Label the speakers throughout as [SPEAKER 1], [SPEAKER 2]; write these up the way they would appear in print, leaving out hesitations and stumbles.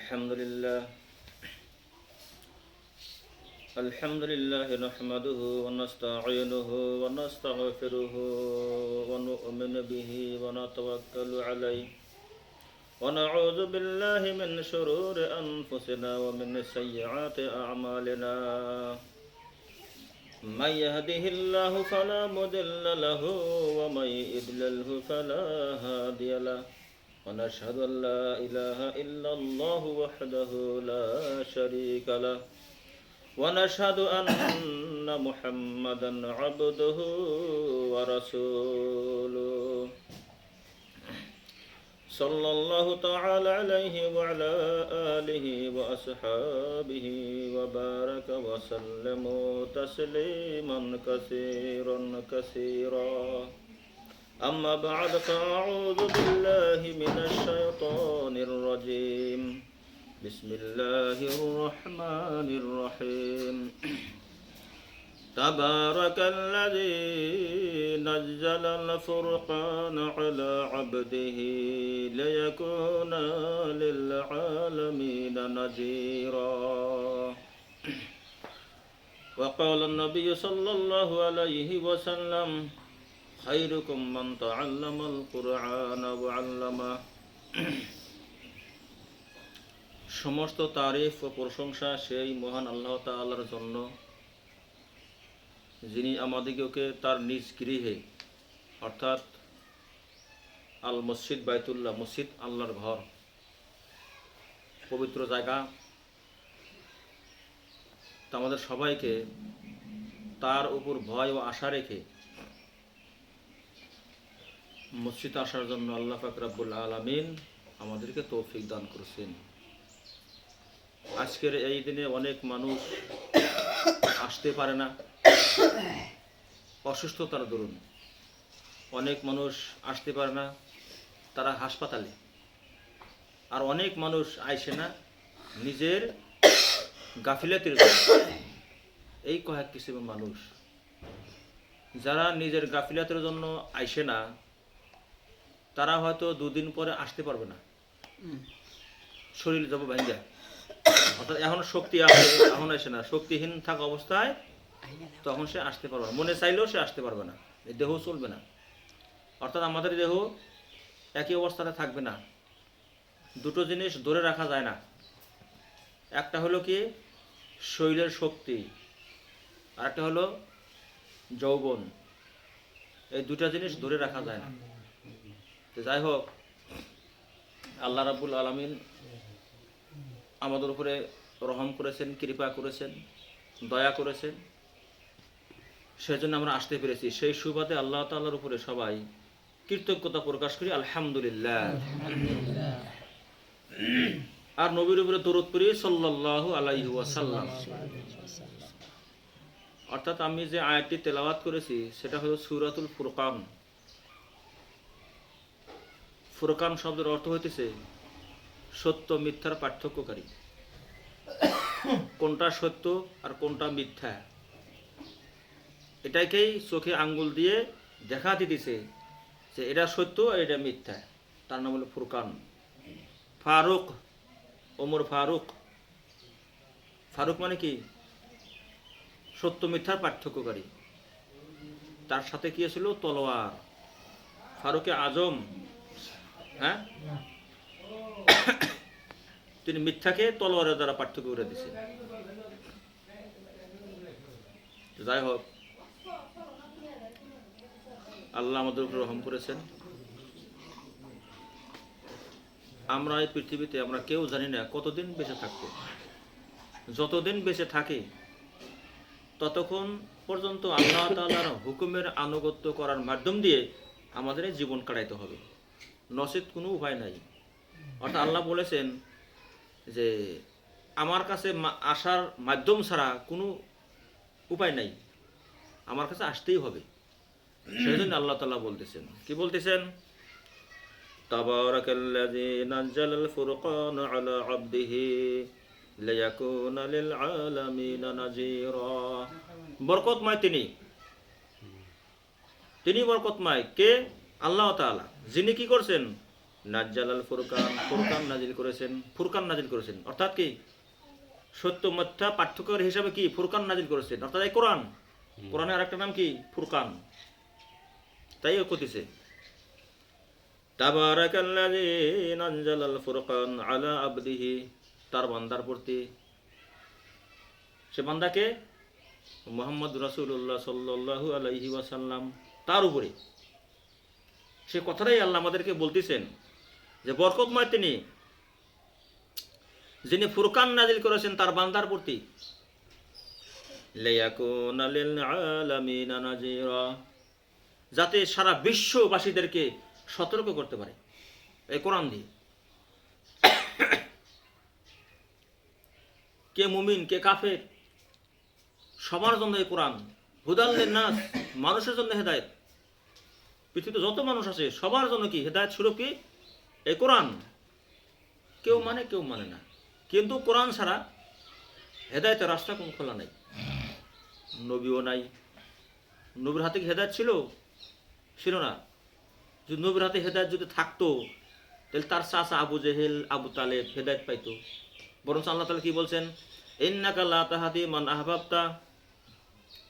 [SPEAKER 1] الحمد لله نحمده ونستعينه ونستغفره ونؤمن به ونتوكل عليه ونعوذ بالله من شرور أنفسنا ومن سيئات أعمالنا من يهده الله فلا مضل له ومن يضلله فلا هادي له ونشهد أن لا إله إلا الله وحده لا شريك له ونشهد أن محمدا عبده ورسوله صلى الله تعالى عليه وعلى آله وأصحابه وبارك وسلم تسليما كثيرا كثيرا أما بعد فأعوذ بالله من الشيطان الرجيم بسم الله الرحمن الرحيم تبارك الذي نزل الفرقان على عبده ليكون للعالمين نذيرا وقال النبي صلى الله عليه وسلم خيركم من تعلم القرآن وعلمه সমস্ত তারিফ ও প্রশংসা সেই মহান আল্লাহ তাআলার জন্য যিনি আমাদিগকে তার নিজ গৃহে অর্থাৎ আল মসজিদ বাইতুল্লাহ মসজিদ আল্লাহর ঘর পবিত্র জায়গা তা আমাদের সবাইকে তার উপর ভয় ও আশা রেখে মসজিদ আসার জন্য আল্লাহ পাক রব্বুল আলামিন আমাদেরকে তৌফিক দান করেছেন। আজকের এই দিনে অনেক মানুষ আসতে পারে না, অসুস্থতার দরুন অনেক মানুষ আসতে পারে না, তারা হাসপাতালে, আর অনেক মানুষ আইসে না নিজের গাফিলাতির জন্য। এই কয়েক কিসিমের মানুষ যারা নিজের গাফিলাতের জন্য আইসে না, তারা হয়তো দুদিন পরে আসতে পারবে না, শরীর যাব ভাঙ্গা, অর্থাৎ এখন শক্তি আছে, এখন আসে না, শক্তিহীন থাকা অবস্থায় তখন সে আসতে পারবে না, মনে চাইলেও সে আসতে পারবে না, এই দেহ চলবে না। অর্থাৎ আমাদের দেহ একই অবস্থাতে থাকবে না। দুটো জিনিস ধরে রাখা যায় না, একটা হলো কি শরীরের শক্তি, আর একটা হলো যৌবন। এই দুটা জিনিস ধরে রাখা যায় না। তো যাই হোক, আল্লাহ রাব্বুল আলামিন আমাদের উপরে রহম করেছেন, কৃপা করেছেন, দয়া করেছেন, সেজন্য আমরা আসতে পেরেছি। সেই সুবাদে আল্লাহ তাআলার উপরে সবাই কৃতজ্ঞতা প্রকাশ করি, আলহামদুলিল্লাহ। আর নবীর উপরে দরুদ পড়ি সাল্লাল্লাহু আলাইহি ওয়াসাল্লাম। অর্থাৎ আমি যে আয়াতটি তেলাওয়াত করেছি সেটা হলো সূরাতুল ফুরকান। ফুরকান শব্দের অর্থ হইতেছে সত্য মিথ্যার পার্থক্যকারী। কোনটা সত্য আর কোনটা মিথ্যা এটাকেই চোখে আঙ্গুল দিয়ে দেখা দিতেছে যে এটা সত্য আর এটা মিথ্যা। তার নাম হলো ফুরকান। ফারুক, ওমর ফারুক। ফারুক মানে কি? সত্য মিথ্যার পার্থক্যকারী। তার সাথে কি ছিল? তলোয়ার। ফারুকে আজম, হ্যাঁ, তিনি মিথ্যাকে তলোয়ারের দ্বারা পার্থক্য করে দিয়েছেন। যাই হোক, আল্লাহ আমাদের উপর রহম করেছেন। আমরা এই পৃথিবীতে আমরা কেউ জানি না কতদিন বেঁচে থাকবো। যতদিন বেঁচে থাকে ততক্ষণ পর্যন্ত আল্লাহ তাআলার হুকুমের আনুগত্য করার মাধ্যম দিয়ে আমাদের জীবন কাটাইতে হবে, নচেত কোনো উপায় নাই। অর্থাৎ আল্লাহ বলেছেন যে আমার কাছে আসার মাধ্যম ছাড়া কোনো উপায় নাই, আমার কাছে আসতেই হবে। সেই জন্য আল্লাহ তাআলা বলতেছেন, কি বলতেছেন? তাবারাকাল্লাযী নাযালাল ফুরকানা আলা আবদিহি লিয়াকুনা লিল আলামিনা নাযীরা। বরকতময় তিনি বরকতময় কে? আল্লাহ তাআলা, যিনি কি করছেন? নাজ্জালাল ফুরকান, ফুরকান নাজিল করেছেন, ফুরকান নাজিল করেছেন অর্থাৎ কি সত্য মিথ্যা পার্থক্যের হিসাবে কি ফুরকান নাজিল করেছেন অর্থাৎ এই কোরআন, কোরআনের আরেকটা নাম কি ফুরকান। তাই ও কইতেছে তাবারাকাল্লাযী নাযালাল ফুরকান আলা আবদিহি, তার বান্দার প্রতি, সে বান্দাকে মুহাম্মদ রাসূলুল্লাহ সাল্লাল্লাহু আলাইহি ওয়াসাল্লাম, তার উপরে। সে কথাটাই আল্লাহ আমাদেরকে বলতেছেন যে বরকতময় তিনি, যিনি ফুরকান নাজিল করেছেন তার বান্দার প্রতি, লিয়াকুনা লিল আলামিনা নাযীরা, যাতে সারা বিশ্ববাসীদেরকে সতর্ক করতে পারে এই কোরআন দিয়ে। কে মুমিন কে কাফের সবার জন্য এই কোরআন, হুদাল লিন-নাস, মানুষের জন্য হেদায়েত। পৃথিবীতে যত মানুষ আছে সবার জন্য কি হেদায়েত স্বরূপ কি এই কোরআন। কেউ মানে কেউ মানে না, কিন্তু কোরআন ছাড়া হেদায়েতের রাস্তা কোন খোলা নাই। নবীও নাই, নবীর হাতে কি হেদায়েত ছিল? ছিল না। যদি নবীর হাতে হেদায়েত যদি থাকতো তাহলে তার চাচা আবু জেহেল আবু তালেব হেদায়েত পাইতো। বরং আল্লাহ তাআলা কি বলছেন, ইন্নাকা লা তাহদি মান আহবাবতা,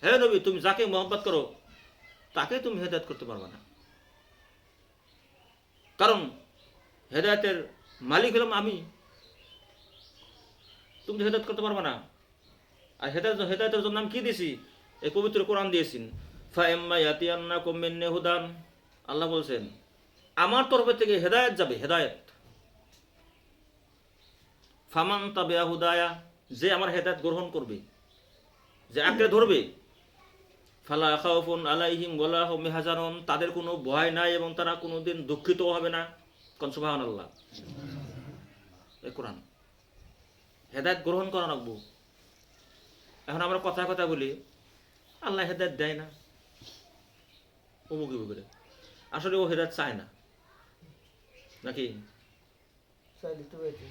[SPEAKER 1] হে নবী তুমি যাকে মহব্বত করো তাকে তুমি হেদায়েত করতে পারবে না। কারণ হেদায়েতের মালিক হলাম আমি, তুমি হেদায়েত করতে পারবে না। আর হেদায়েতের জন্য আমি কি দিয়েছি? এই পবিত্র কোরআন দিয়েছি। ফাইম্মা ইয়াতিয়ান্নাকুম মিন্নি হুদান, আল্লাহ বলছেন আমার তরফ থেকে হেদায়েত যাবে, হেদায়েত। ফামান তাবিআ হুদায়া, যে আমার হেদায়েত গ্রহণ করবে, যে আঁকড়ে ধরবে, ফালা খাউফুন আলাইহিম ওয়ালা হুম ইয়াহজানুন, তাদের কোনো ভয় নাই এবং তারা কোনোদিন দুঃখিত হবে না। কোন সুবহানাল্লাহ। এই কোরআন হেদায়েত গ্রহণ করা লাগবে। এখন আমরা কথা কথা বলি আল্লাহ হেদায়েত দেয় না, অমুক করে, আসলে ও হেদায়েত চায় না নাকি?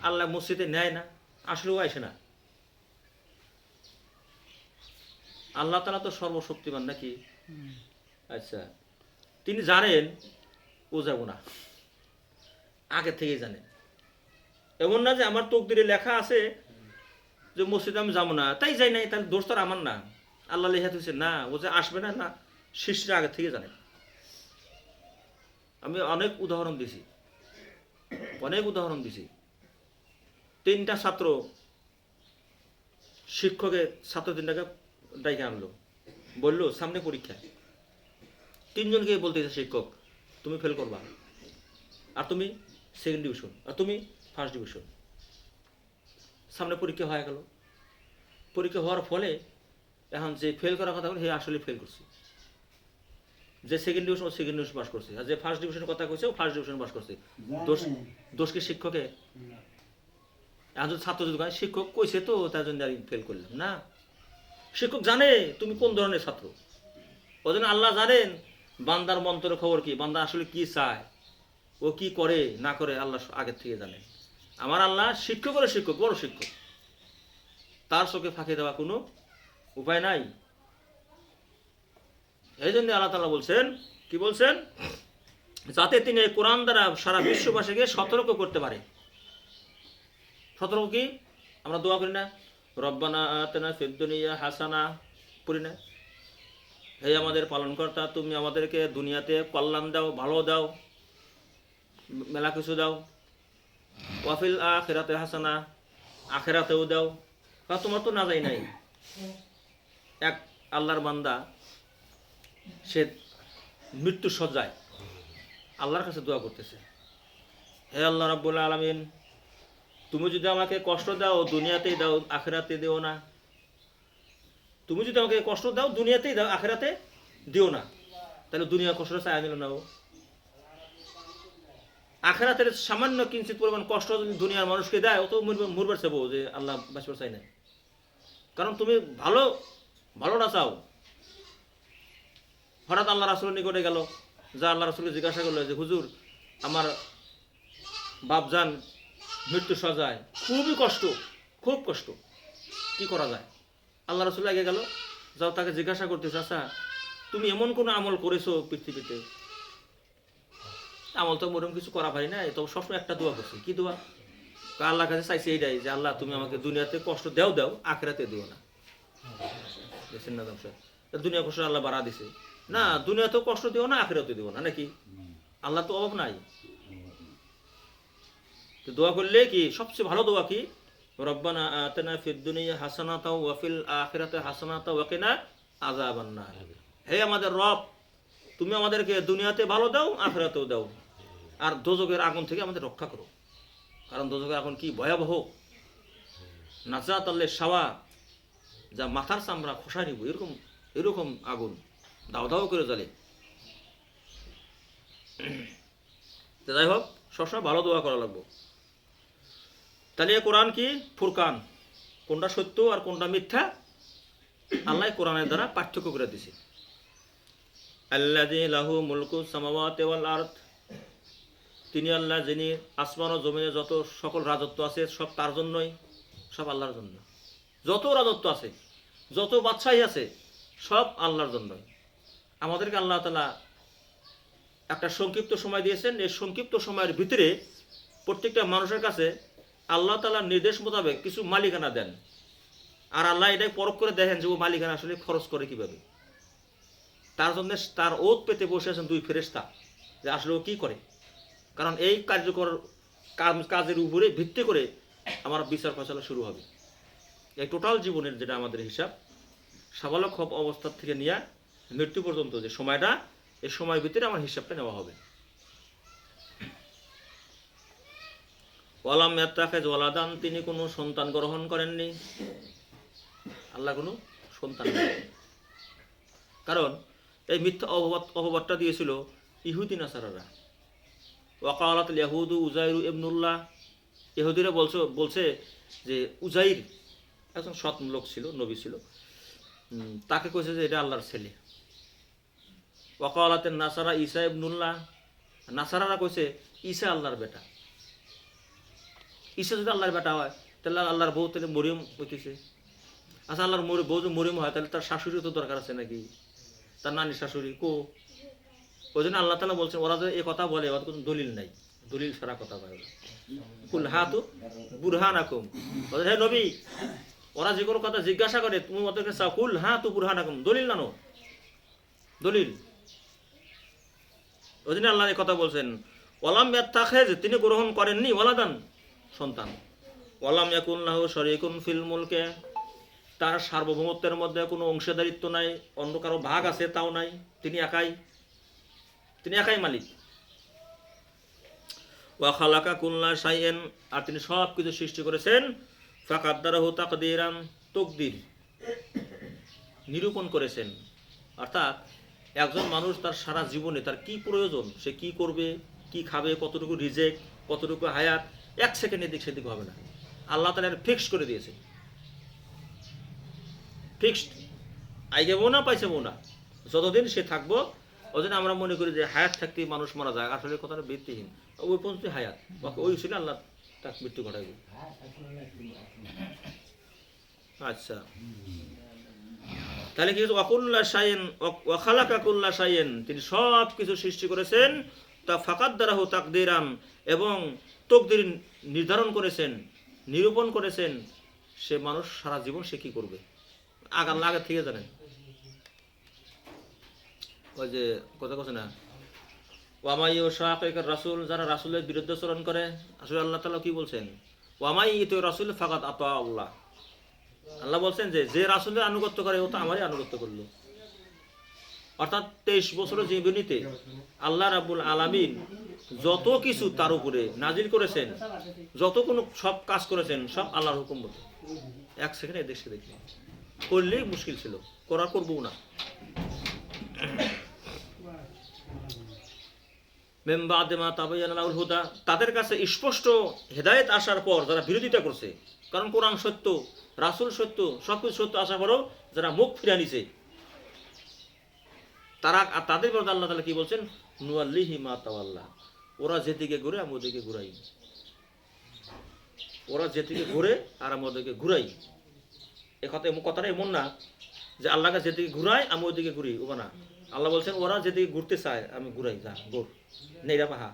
[SPEAKER 1] আল্লাহ মসজিদে নেয় না, আসলে ও আইসে না। আল্লাহ তাআলা তো সর্বশক্তিমান নাকি? আচ্ছা, তিনি জানেন ও যাব না, আগে থেকেই জানেন। এমন না যে আমার তকদিরে লেখা আছে যে মসজিদে আমি যাবো না তাই যাই নাই, তাহলে দোষ তো আর আমার না, আল্লাহ লেখা দিয়েছে না ও যে আসবে না, না শিষ্যরা আগে থেকে জানেন। আমি অনেক উদাহরণ দিছি, অনেক উদাহরণ দিছি। 3টা ছাত্র শিক্ষকের ছাত্র 3টাকে ডাইকে আনলো, বললো সামনে পরীক্ষা, 3জনকে বলতেছে শিক্ষক তুমি ফেল করবা, আর তুমি সেকেন্ড ডিভিশন, আর তুমি ফার্স্ট ডিভিশন। সামনে পরীক্ষা হয়ে গেল। পরীক্ষা হওয়ার ফলে এখন যে ফেল করার কথা বলে হে আসলে ফেল করছে, যে সেকেন্ড ডিভিশন ও সেকেন্ড ডিভিশন পাস করছে, আর যে ফার্স্ট ডিভিশনের কথা কইছে ও ফার্স্ট ডিভিশন পাস করছে। দোষ কি শিক্ষকে? এখন যদি ছাত্র যদি শিক্ষক কইছে তো তার জন্য আমি ফেল করলাম না, শিক্ষক জানে তুমি কোন ধরনের ছাত্র। ওই জন্য আল্লাহ জানেন বান্দার মন্তরের খবর কি, বান্দা আসলে কি চায়, ও কি করে না করে আল্লাহ আগের থেকে জানেন। আমার আল্লাহ শিক্ষকের শিক্ষক, বড় শিক্ষক, তার চোখে ফাঁকি দেওয়া কোনো উপায় নাই। এই জন্য আল্লাহ তাআলা বলছেন, কি বলছেন, যাতে তিনি এই কোরআন দ্বারা সারা বিশ্ববাসীকে সতর্ক করতে পারে। সতর্ক কি? আমরা দোয়া করি না, রব্বানা আতিনা ফিদ দুনিয়া হাসানা, পড়ি না? হে আমাদের পালনকর্তা তুমি আমাদেরকে দুনিয়াতে কল্যাণ দাও, ভালো দাও, মেলা কিছু দাও। ওয়াফিল আখিরাতে হাসানা, আখিরাতেও দাও। তোমার তো না যাই নাই। এক আল্লাহর বান্দা সে মৃত্যু সজ্জায় আল্লাহর কাছে দোয়া করতেছে, হে আল্লাহ রাব্বুল আলামিন তুমি যদি আমাকে কষ্ট দাও দুনিয়াতেই দাও, আখিরাতে দিও না। তুমি যদি আমাকে কষ্ট দাও দুনিয়াতেই দাও, আখিরাতে দিও না। তাহলে দুনিয়া কষ্ট চাই নিল না ও। আখিরাতের সামান্য কিঞ্চিত পরিমাণ কষ্ট যদি দুনিয়ার মানুষকে দেয় ও তো মরবার চাবো যে আল্লাহ বাঁচবার চাই না। কারণ তুমি ভালোটা চাও। হঠাৎ আল্লাহ রাসূলের নিকটে গেল, যা আল্লাহ রাসূলকে জিজ্ঞাসা করলো যে হুজুর আমার বাপজান মৃত্যু সজ্জায়, খুবই কষ্ট, খুব কষ্ট, কি করা যায়? আল্লাহ রাসূল আগে গেল, যাও তাকে জিজ্ঞাসা করতেছে আচ্ছা তুমি এমন কোন আমল করেছো পৃথিবীতে? আমল তো ওরকম কিছু করা পারি না, তো সবসময় একটা দোয়া করছি। কি দোয়া? আল্লাহর কাছে চাইছি এইটাই যে আল্লাহ তুমি আমাকে দুনিয়াতে কষ্ট দাও দাও, আখিরাতে দিও না। দেখছেন না দর্শক, দুনিয়া কষ্ট আল্লাহ বাড়া দিছে না, দুনিয়াতেও কষ্ট দিও না, আখিরাতে দিও না, নাকি? আল্লাহ তো অভাব নাই। তো দোয়া করলে কি সবচেয়ে ভালো দোয়া কি? রব্বানা আতিনা ফিদ দুনিয়া হাসানাতাও ওয়া ফিল আখিরাতি হাসানাতাও ওয়া কিনা আযাবান নার। হে আমাদের রব, তুমি আমাদেরকে দুনিয়াতে ভালো দাও, আখিরাতেও দাও, আর দোজখের আগুন থেকে আমাদের রক্ষা করো। কারণ দোজখের আগুন কি ভয়াবহ, নাজাত আল্লাহ শাওয়া, যা মাথার চামড়া খসায় নিব, এরকম এরকম আগুন দাও দাও করে জ্বলে। তো যাই হোক, সবসময় ভালো দোয়া করা লাগবে। তাহলে কোরআন কি? ফুরকান, কোনটা সত্য আর কোনটা মিথ্যা আল্লাহ কোরআনের দ্বারা পার্থক্য করে দিছে। আল্লাযী লাহু মুলকু সামাওয়াতি ওয়াল আরদ, তিনি আল্লাহ যিনি আসমান ও জমিনে যত সকল রাজত্ব আছে সব তার জন্যই, সব আল্লাহর জন্য। যত রাজত্ব আছে, যত বাদশাহী আছে, সব আল্লাহর জন্যই। আমাদেরকে আল্লাহ তাআলা একটা সংক্ষিপ্ত সময় দিয়েছেন। এই সংক্ষিপ্ত সময়ের ভিতরে প্রত্যেকটা মানুষের কাছে আল্লাহ তাআলার নির্দেশ মোতাবেক কিছু মালিকানা দেন, আর আল্লাহ এটাই পরখ করে দেখেন যে ও মালিকানা আসলে খরচ করে কিভাবে। তার জন্য তার ওত পেতে বসে আছেন দুই ফেরেশতা, যে আসলে ও কি করে। কারণ এই কার্যকর কাজের উপরে ভিত্তি করে আমার বিচার ফয়সালা শুরু হবে। এই টোটাল জীবনের যেটা আমাদের হিসাব, সাবালক অবস্থা থেকে নিয়ে মৃত্যু পর্যন্ত যে সময়টা, এই সময়ের ভিতরে আমার হিসাবটা নেওয়া হবে। ওয়ালাম ইয়াত্তাখিজ ওয়ালাদান, তিনি কোনো সন্তান গ্রহণ করেননি। আল্লাহ কোনো সন্তান নেই। কারণ এই মিথ্যা অপবাদটা দিয়েছিল ইহুদি নাসারারা। ওয়াকালাতুল ইয়াহুদু উজাইরু ইবনুল্লাহ, ইহুদিরা বলছে যে উজাইর একজন সৎ লোক ছিল, নবী ছিল, তাকে কইছে যে এটা আল্লাহর ছেলে। ওয়াকালাতুন নাসারা ঈসা ইবনুল্লাহ, নাসারারা কইছে ঈসা আল্লাহর বেটা। ঈসা যদি আল্লাহর বেটা হয় তাহলে আল্লাহর বউ তাহলে মরিয়ম হইতেছে। আচ্ছা, আল্লাহর বউ যদি মরিয়ম হয় তাহলে তার শাশুড়ি তো দরকার আছে নাকি? তার নানি শাশুড়ি কো? ওই জন্য আল্লাহ তাআলা বলছেন ওরা যে এই কথা বলে ওদের কোনো দলিল নাই, দলিল ছাড়া কথা বলে। কুল হাতু বুরহানাকুম, হে নবী, ওরা যে কোনো কথা জিজ্ঞাসা করে তুমি ওদেরকে চাও, কুল হাতু বুরহানাকুম, দলিল নানো, দলিল। ওই জন্য আল্লাহ এই কথা বলছেন। ওয়ালাম ইয়াত্তাখিজ, তিনি গ্রহণ করেননি ওয়ালাদান, সন্তান। ওয়ালাম ইয়াকুন লাহু শারীকুন ফিল মুলকে, তার সার্বভৌমত্বের মধ্যে কোনো অংশীদারিত্ব নাই, অন্য কারো ভাগ আছে তাও নাই, তিনি একাই মালিক। ওয়া খালাকা কুল্লা শাইইন, আর তিনি সব কিছু সৃষ্টি করেছেন। ফাকাদ্দারাহু তাকদীরান, তাকদীর নিরূপণ করেছেন। অর্থাৎ একজন মানুষ তার সারা জীবনে তার কি প্রয়োজন, সে কি করবে, কি খাবে, কতটুকু রিজেক, কতটুকু হায়াত, এক সেকেন্ড এদিক সেদিক হবে না। আল্লাহ তাআলা ফিক্স করে দিয়েছে, ফিক্সড। আইগেবো না পাইছেবো না, যতদিন সে থাকবো। ওই জন্য আমরা মনে করি যে হায়াত থাকতে মানুষ মারা যায়, আসলে কথাটা ভিত্তিহীন। ওই পর্যন্ত হায়াত, ওই ছিল আল্লাহ তার মৃত্যু ঘটাইবে। আচ্ছা, তাহলে কি ওয়াকুল্লা শাইইন ওয়া খালাকা কুল্লা শাইইন, তিনি সব কিছু সৃষ্টি করেছেন। তা ফাকাদ্দারাহু তাকদীরান, এবং তাকদীর নির্ধারণ করেছেন, নিরূপণ করেছেন। সে মানুষ সারা জীবন সে কি করবে আগে থেকে জানেন। ওই যে কথা কথা না, ওয়ামাই শাকিকার রাসূল, যারা রাসূলের বিরুদ্ধাচরণ করে, আসলে আল্লাহ তাআলা কি বলছেন? ওয়ামাই ইতু রাসূল ফাকাদ আতা আল্লাহ। আল্লাহ বলছেন যে রাসূলের আনুগত্য করে ও তো আমারই আনুগত্য করলো। অর্থাৎ 23 বছরের জীবনীতে আল্লাহ রাব্বুল আলামিন যত কিছু তার উপরে নাজিল করেছেন, যত কোনো সব কাজ করেছেন, সব আল্লাহর হুকুম মতো। এক সেকেন্ড এদেশে দেখি করলেই মুশকিল ছিল, করবো না। তাদের কাছে স্পষ্ট হেদায়েত আসার পর যারা বিরোধিতা করছে, কারণ কোরআন সত্য, রাসূল সত্য, সবকিছু সত্য আসার পরও যারা মুখ ফিরে নিছে, তাদের ব্যাপারে আল্লাহ তাআলা কি বলছেন? নুয়াল্লিহি মা তাওয়াল্লা, ওরা যেদিকে ঘুরে আমি ওদিকে ঘুরাই। ওরা যেদিকে ঘুরে আর আমি ওদিকে ঘুরাই। কথাটা এমন না যে আল্লাহকে যেদিকে ঘুরাই আমি ওদিকে ঘুরি, ও না। আল্লাহ বলছেন ওরা যেদিকে ঘুরতে চায় আমি ঘুরাই, যা ঘুর। নেইরা পাহা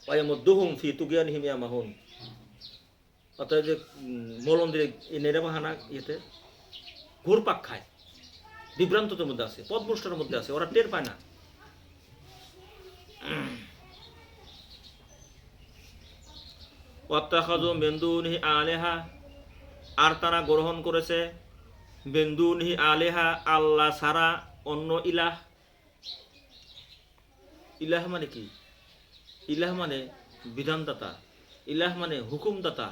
[SPEAKER 1] ওয়ায়ামুদ্দুহুম ফি তুগয়ানিহিম ইয়ামাহুন। অতএব যে মলন দিয়ে এই নেইরা পাহা না ইয়েতে ঘুরপাক খায়, বিভ্রান্ততার মধ্যে আছে, পথভ্রষ্টের মধ্যে আছে, ওরা টের পায় না। ওয়াত্তাখাযু মিন দুনিহি আলিহা, আর তারা গ্রহণ করেছে মিন দুনিহি আলিহা, আল্লাহ ছাড়া অন্য ইলাহ। ইলাহ মানে কি? ইলাহ মানে বিধানদাতা, ইলাহ মানে হুকুমদাতা,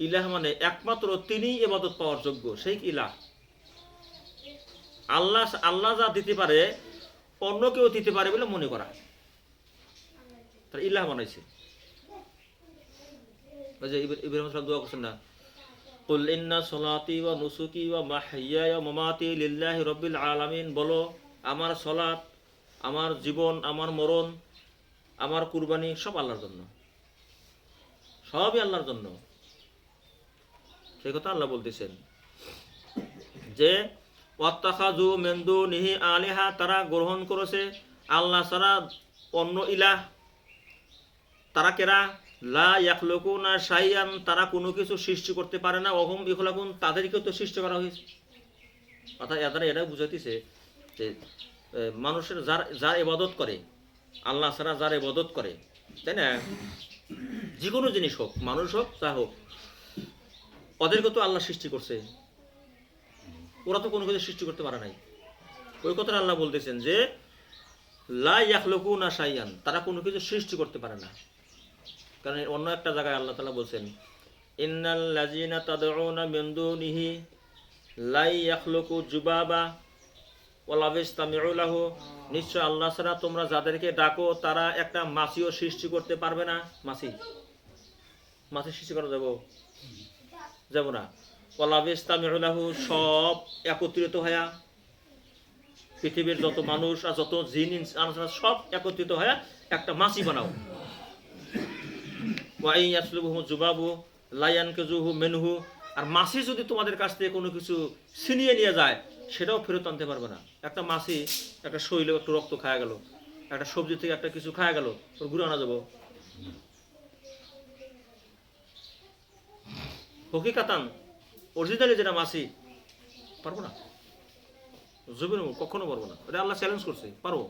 [SPEAKER 1] ইলাহ মানে একমাত্র তিনিই ইবাদত পাওয়ার যোগ্য, সেই ইলাহ। আল্লাহ আল্লাহ যা দিতে পারে অন্য কেউ দিতে পারে বলে মনে করা, তার ইলাহ বানাইছে। ওই যে ইব্রাহিম সাল্লাল্লাহু দোয়া করছেন না, কুল ইন্না সলাতি ওয়া নুসুকি ওয়া মাহইয়ায়া ওয়া মামাতি লিল্লাহি রাব্বিল আলামিন। বলো, আমার সলাত, আমার জীবন, আমার মরণ, আমার কুরবানি সব আল্লাহর জন্য, সবই আল্লাহর জন্য। সেই কথা আল্লাহ বলতেছেন যে ওয়াত্তাখাযু মিন দুনিহি আলিহা, তারা গ্রহণ করেছে আল্লাহ ছাড়া অন্য ইলাহ। তারা কেরা? লা ইয়াখলুকুনা শাইআন, তারা কোনো কিছু সৃষ্টি করতে পারে না। ওহুম ইখলাকুন, তাদেরকেও তো সৃষ্টি করা হয়েছে। অর্থাৎ এরা এটা বুঝাইতেছে যে মানুষের যার ইবাদত করে, আল্লাহ ছাড়া যার ইবাদত করে, তাই না, যে কোনো জিনিস হোক, মানুষ হোক যা হোক, ওদেরকে তো আল্লাহ সৃষ্টি করছে, ওরা তো কোনো কিছু সৃষ্টি করতে পারে নাই। ওই কথাটা আল্লাহ বলতেছেন যে লা ইয়াখলুকুনা শাইআন, তারা কোনো কিছু সৃষ্টি করতে পারে না। কারণ অন্য একটা জায়গায় আল্লাহ তাআলা বলছেন ইন্নাল লাযিনা তাদউনা মিন দুনিহি লা ইয়াখলুকু যুবাবা ওয়া লা ইয়াসতামিউ লাহু, নিশ্চয় আল্লাহ ছাড়া তোমরা যাদেরকে ডাকো তারা একটা মাছিও সৃষ্টি করতে পারবে না। মাছি সৃষ্টি করা যাব না। ওয়া লা ইয়াসতামিউ লাহু, সব একত্রিত হয়া, পৃথিবীর যত মানুষ আর যত জিন ইনসান সব একত্রিত হয়া একটা মাছি বানাও। আর মাছি যদি তোমাদের কাছ থেকে কোনো কিছু ছিনিয়ে নিয়ে যায় সেটাও ফেরত আনতে পারবে না। একটা মাছি একটা শৈলে একটু রক্ত খায়া গেল, একটা সবজি থেকে একটা কিছু খায়া গেল, ওর ঘুরে আনা যাবো? হকিকাতান অরিজিনালি যেটা মাছি পারবো না, জমিন কখনো পারবো না। এটা আল্লাহ চ্যালেঞ্জ করছে, পারবো।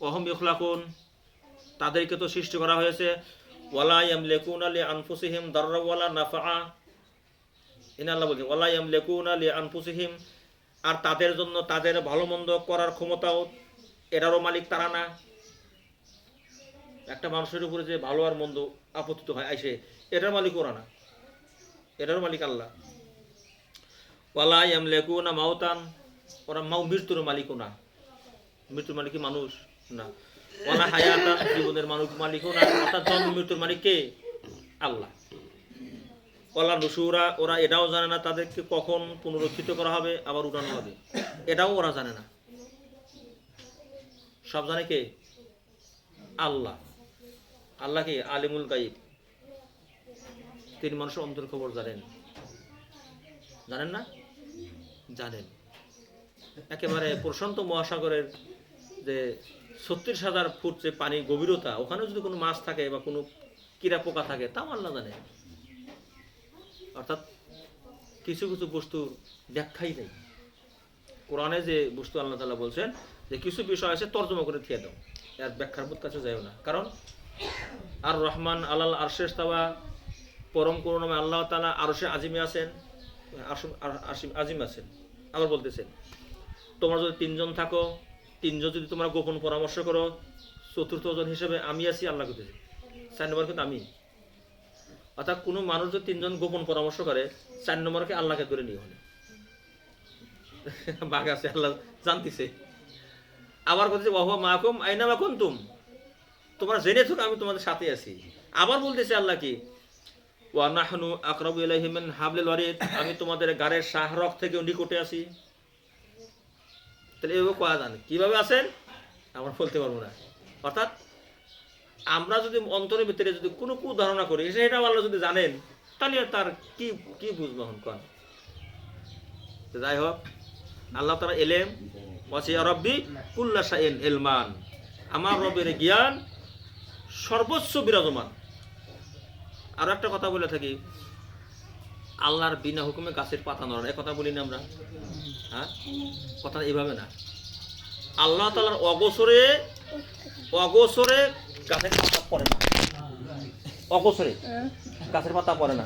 [SPEAKER 1] অহম ইখলাকুন, তাদেরকে তো সৃষ্টি করা হয়েছে। ওয়ালা ইয়ামলিকুনা লিআনফুসিহিম দাররা ওয়ালা নাফআ, ইন আল্লাহ বলেন ওয়ালা ইয়ামলিকুনা লিআনফুসিহিম, আর তাদের জন্য তাদের ভালো মন্দ করার ক্ষমতাও এটারও মালিক তারা না। একটা মানুষের উপরে যে ভালো আর মন্দ আপতিত হয় আইসে, এটার মালিক ওরা না, এটারও মালিক আল্লাহ। ওয়ালা ইয়ামলিকুনা মাউতান, ওরা মৃত্যুর মালিকও না, মৃত্যুর মালিক কি মানুষ না। ওয়ালা হায়াতান, জীবনের মালিকও না, অর্থাৎ জন্ম মৃত্যুর মালিক কে? আল্লাহ। ওয়ালা নুশুরা, ওরা এটাও জানে না তাদেরকে কখন পুনরুত্থিত করা হবে আবার উঠানো হবে, এটাও ওরা জানে না। সব জানে কে? আল্লাহ। আল্লাহ কি? আলিমুল গায়ব, তিনি মানুষের অন্তর খবর জানেন। জানেন না? জানেন। একেবারে প্রশান্ত মহাসাগরের যে 36,000 ফুট যে পানির গভীরতা, ওখানে যদি কোনো মাছ থাকে বা কোনো কীরা পোকা থাকে তাও আল্লাহ জানে। অর্থাৎ কিছু কিছু বস্তুর ব্যাখ্যাই নেই। কোরআনে যে বস্তু আল্লাহ তাআলা বলছেন যে কিছু বিষয় আছে তর্জমা করে থিয়ে দাও, এর ব্যাখ্যার মত কাছে যাইও না। কারণ আর রহমান আলাল আরশে ইস্তাওয়া, পরম করুণাময় আল্লাহ তাআলা আরশে আজিমে আছেন, আজিম আছেন। আবার বলতেছেন তোমরা যদি 3 জন থাকো, 3 জন যদি তোমরা গোপন পরামর্শ করো, 4র্থ জন হিসেবে আমি আছি, আল্লাহ করতেছি, 4 নম্বর কিন্তু আমি। অর্থাৎ কোনো মানুষ যদি 3 জন গোপন পরামর্শ করে, 4 নম্বরকে আল্লাহকে ধরে নিয়ে হলে বাঘ আছে, আল্লাহ জানতেছে। আবার বলতেছে ওয়াহুয়া মাকুম আইনামা কুনতুম, তোমরা জেনে থাকো আমি তোমাদের সাথে আছি। আবার বলতেছে আল্লাহ কি ওয়া নাহনু আকরাবু ইলাইহি মিন হাবলিল ওয়ারিদ, আমি তোমাদের গাড়ের শাহরগ থেকেও নিকটে আছি। তাহলে এভাবে কোয়া জানে কিভাবে আছেন আমরা বলতে পারবো না। অর্থাৎ আমরা যদি অন্তরের ভিতরে যদি কোনো ধারণা করি সেটা আল্লাহ যদি জানেন তাহলে তার কি কি বুঝবো এখন কোন। যাই হোক, আল্লাহ তাআলা ইলম ওয়াসিয়া রাব্বি কুল্লা শাইইন ইলমান, আমার রবের জ্ঞান সর্বোচ্চ বিরাজমান। আরো একটা কথা বলে থাকি, আল্লাহর বিনা হুকুমে গাছের পাতা নড়ে না, কথা বলি না আমরা? হ্যাঁ, কথা এইভাবে না। আল্লাহ তাআলার অগোচরে অগোচরে গাছের পাতা পড়ে না, অগোচরে গাছের পাতা পড়ে না।